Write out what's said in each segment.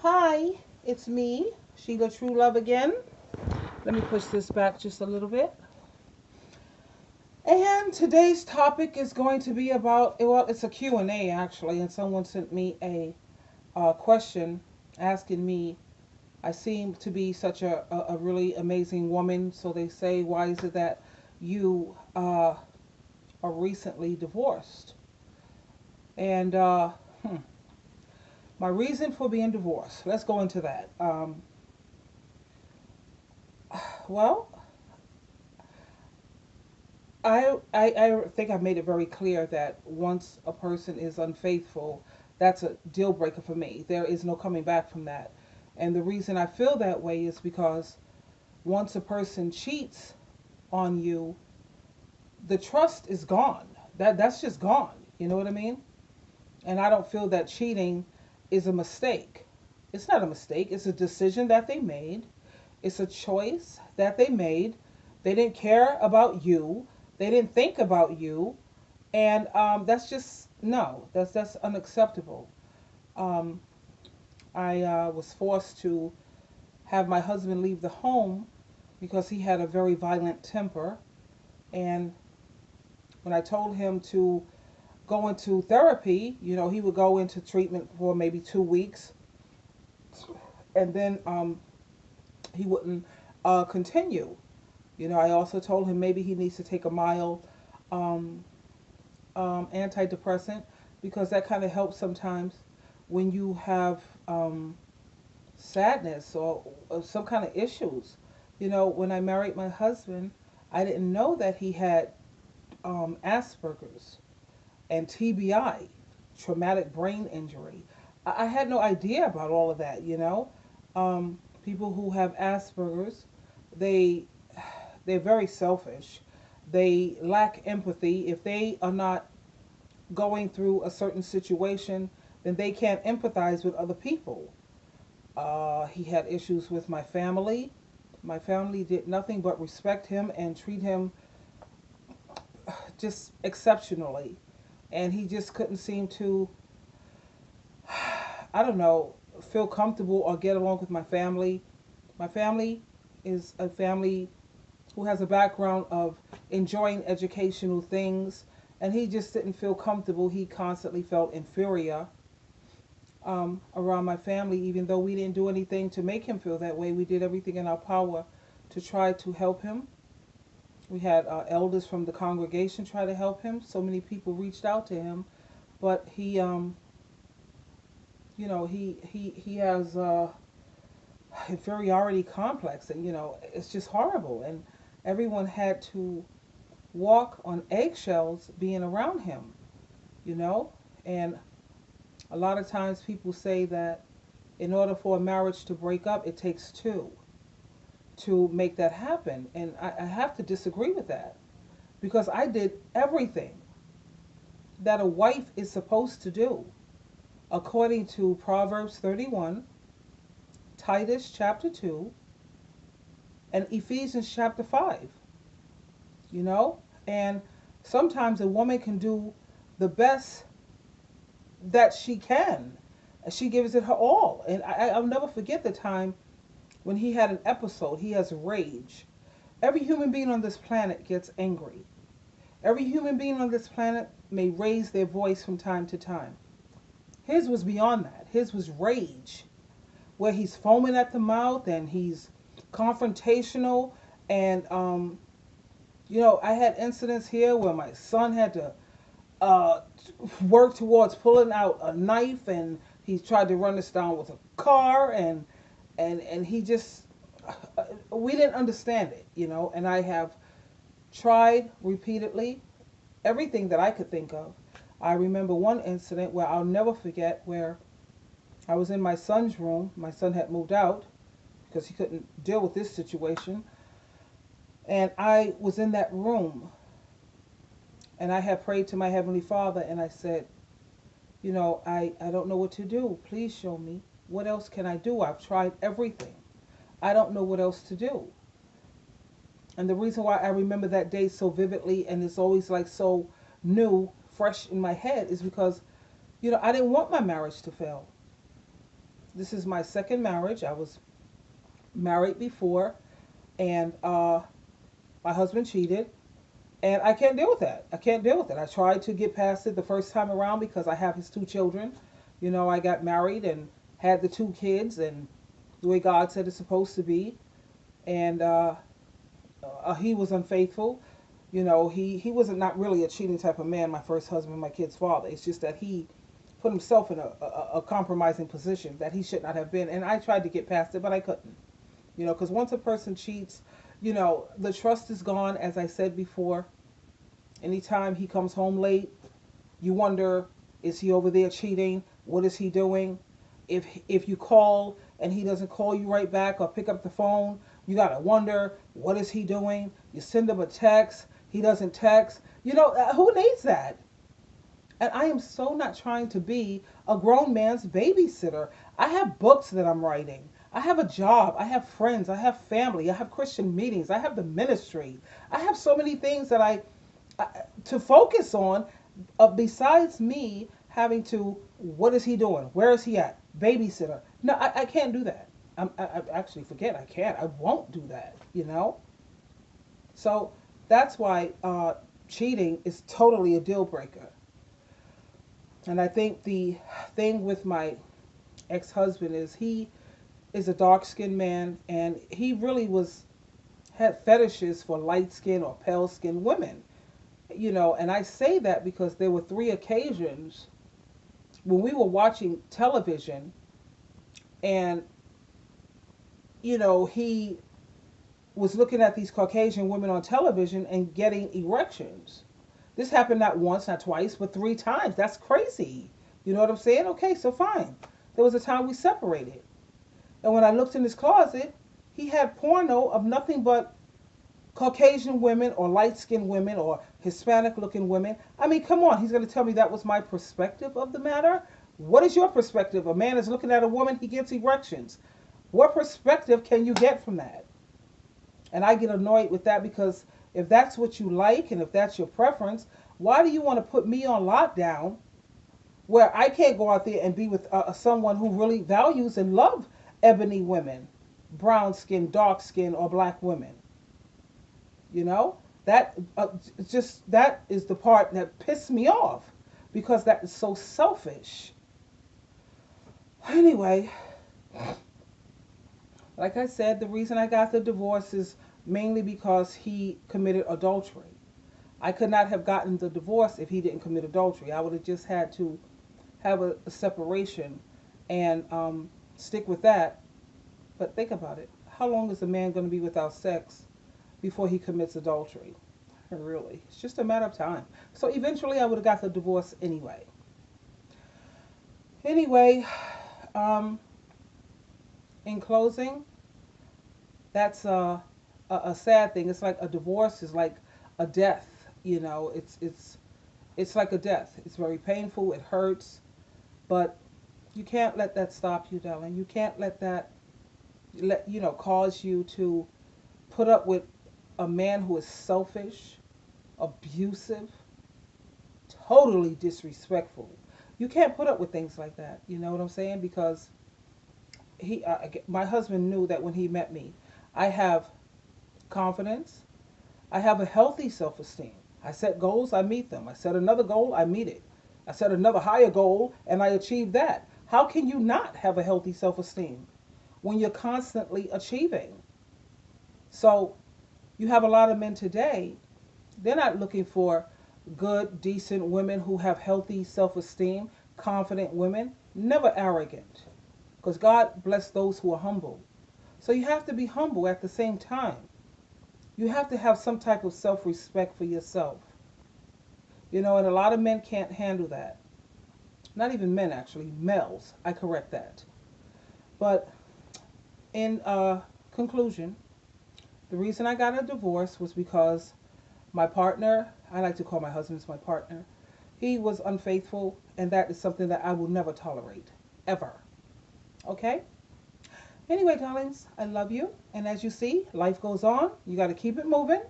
Hi, it's me, Sheila True Love again. Let me push this back just a little bit. And today's topic is going to be about, well, it's a Q&A actually, and someone sent me a question asking me, I seem to be such a really amazing woman, so they say, why is it that you are recently divorced? And my reason for being divorced, let's go into that. Well, I think I've made it very clear that once a person is unfaithful, that's a deal breaker for me. There is no coming back from that. And the reason I feel that way is because once a person cheats on you, the trust is gone. That's just gone. You know what I mean? And I don't feel that cheating is a mistake. It's not a mistake. It's a decision that they made. It's a choice that they made. They didn't care about you. They didn't think about you, and that's just no. That's unacceptable. Um, I was forced to have my husband leave the home because he had a very violent temper, and when I told him to go into therapy, he would go into treatment for maybe 2 weeks, and then he wouldn't continue. I also told him maybe he needs to take a mild um, antidepressant because that kind of helps sometimes when you have sadness or some kind of issues. When I married my husband, I didn't know that he had Asperger's and TBI, traumatic brain injury. I had no idea about all of that. People who have Asperger's, they they're very selfish. They lack empathy. If they are not going through a certain situation, then they can't empathize with other people. He had issues with my family. My family did nothing but respect him and treat him just exceptionally. And he just couldn't seem to, I don't know, feel comfortable or get along with my family. My family is a family who has a background of enjoying educational things, and he just didn't feel comfortable. He constantly felt inferior around my family, even though we didn't do anything to make him feel that way. We did everything in our power to try to help him. We had elders from the congregation try to help him. So many people reached out to him, but he has inferiority complex, and it's just horrible. And everyone had to walk on eggshells being around him, you know? And a lot of times people say that in order for a marriage to break up, it takes two to make that happen. And I have to disagree with that because I did everything that a wife is supposed to do according to Proverbs 31, Titus chapter 2, and Ephesians chapter 5, you know? And sometimes a woman can do the best that she can. She gives it her all. And I'll never forget the time when he had an episode. He has rage. Every human being on this planet gets angry. Every human being on this planet may raise their voice from time to time. His was beyond that. His was rage, where he's foaming at the mouth and he's confrontational. And, I had incidents here where my son had to uh, work towards pulling out a knife, and he tried to run us down with a car, and he just we didn't understand it. And I have tried repeatedly everything that I could think of. I remember one incident where I'll never forget, where I was in my son's room. My son had moved out because he couldn't deal with this situation, and I was in that room, and I had prayed to my Heavenly Father, and I said, I don't know what to do. Please show me. What else can I do? I've tried everything. I don't know what else to do. And the reason why I remember that day so vividly, and it's always like so new, fresh in my head, is because, I didn't want my marriage to fail. This is my second marriage. I was married before, and my husband cheated, and I can't deal with that. I can't deal with it. I tried to get past it the first time around because I have his two children. You know, I got married and had the two kids, and the way God said it's supposed to be. And he was unfaithful. You know, he wasn't not really a cheating type of man, my first husband, my kid's father. It's just that he put himself in a compromising position that he should not have been. And I tried to get past it, but I couldn't. You know, because once a person cheats, you know, the trust is gone, as I said before. Anytime he comes home late, you wonder, is he over there cheating? What is he doing? If you call and he doesn't call you right back or pick up the phone, you got to wonder, what is he doing? You send him a text, he doesn't text. You know, who needs that? And I am so not trying to be a grown man's babysitter. I have books that I'm writing. I have a job. I have friends. I have family. I have Christian meetings. I have the ministry. I have so many things that I to focus on besides me having to, what is he doing? Where is he at? Babysitter. No, I can't do that. I actually forget. I can't. I won't do that, you know? So that's why cheating is totally a deal breaker. And I think the thing with my ex-husband is he is a dark-skinned man, and he really had fetishes for light-skinned or pale-skinned women. You know, and I say that because there were three occasions when we were watching television, and you know, he was looking at these Caucasian women on television and getting erections. This happened not once, not twice, but three times. That's crazy. You know what I'm saying? Okay, so fine. There was a time we separated. And when I looked in his closet, he had porno of nothing but Caucasian women or light-skinned women or Hispanic-looking women. I mean, come on. He's going to tell me that was my perspective of the matter? What is your perspective? A man is looking at a woman, he gets erections. What perspective can you get from that? And I get annoyed with that because if that's what you like and if that's your preference, why do you want to put me on lockdown where I can't go out there and be with someone who really values and loves ebony women, brown skin, dark skin, or black women? You know, that that is the part that pissed me off because that is so selfish. Anyway, like I said, the reason I got the divorce is mainly because he committed adultery. I could not have gotten the divorce if he didn't commit adultery. I would have just had to have a separation and stick with that. But think about it. How long is a man going to be without sex before he commits adultery? Really, it's just a matter of time. So eventually I would have got the divorce anyway. Anyway, in closing, that's a sad thing. It's like a divorce is like a death. You know, it's like a death. It's very painful. It hurts, but you can't let that stop you, darling. You can't let that cause you to put up with a man who is selfish, abusive, totally disrespectful. You can't put up with things like that. You know what I'm saying? Because my husband knew that when he met me, I have confidence. I have a healthy self-esteem. I set goals, I meet them. I set another goal, I meet it. I set another higher goal, and I achieve that. How can you not have a healthy self-esteem when you're constantly achieving? So you have a lot of men today, they're not looking for good, decent women who have healthy self-esteem, confident women, never arrogant. Because God bless those who are humble. So you have to be humble at the same time. You have to have some type of self-respect for yourself. You know, and a lot of men can't handle that. Not even men, actually, males. I correct that. But in conclusion, the reason I got a divorce was because my partner, I like to call my husband as my partner, he was unfaithful, and that is something that I will never tolerate, ever. Okay? Anyway, darlings, I love you. And as you see, life goes on. You got to keep it moving.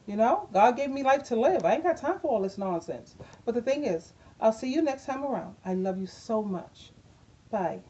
You know, God gave me life to live. I ain't got time for all this nonsense. But the thing is, I'll see you next time around. I love you so much. Bye.